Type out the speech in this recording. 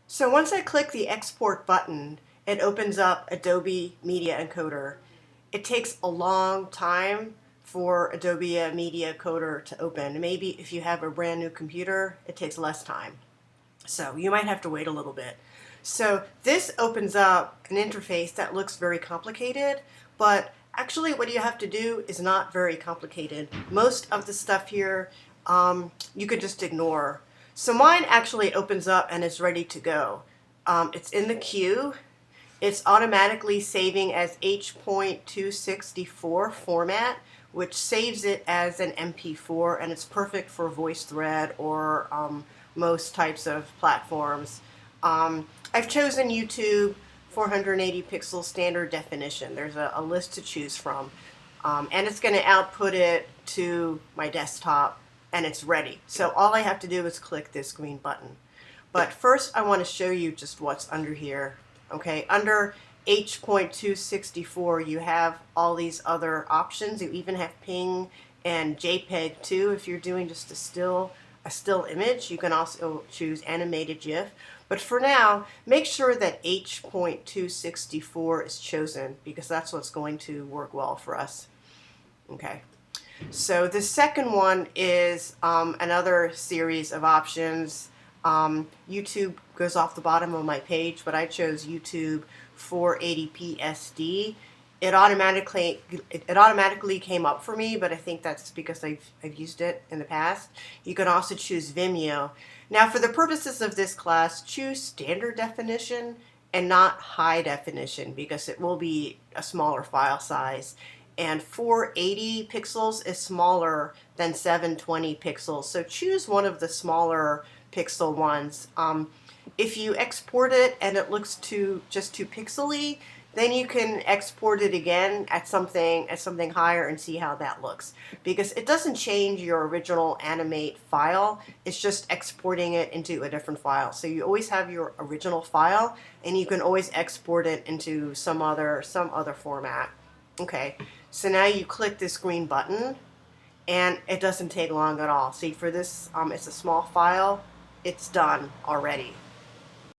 So once I click the export button, it opens up Adobe Media Encoder. It takes a long time for Adobe Media Encoder to open. Maybe if you have a brand new computer, it takes less time. So you might have to wait a little bit. So this opens up an interface that looks very complicated, but actually what you have to do is not very complicated. Most of the stuff here you could just ignore. So mine actually opens up and is ready to go. It's in the queue. It's automatically saving as H.264 format, which saves it as an MP4, and it's perfect for VoiceThread or most types of platforms. I've chosen YouTube 480 pixel standard definition. There's a list to choose from. And it's going to output it to my desktop, and it's ready. So all I have to do is click this green button. But first I want to show you just what's under here. Okay, under H.264 you have all these other options. You even have ping and JPEG too. If you're doing just a still image, you can also choose animated GIF. But for now, make sure that H.264 is chosen because that's what's going to work well for us. Okay. So the second one is another series of options. YouTube goes off the bottom of my page, but I chose YouTube 480p SD. It automatically came up for me, but I think that's because I've used it in the past. You can also choose Vimeo. Now, for the purposes of this class, choose standard definition and not high definition because it will be a smaller file size. And 480 pixels is smaller than 720 pixels. So choose one of the smaller pixel ones. If you export it and it looks just too pixely, then you can export it again at something higher and see how that looks. Because it doesn't change your original animate file, it's just exporting it into a different file. So you always have your original file and you can always export it into some other format. Okay, so now you click this green button and it doesn't take long at all. See, for this, it's a small file, it's done already.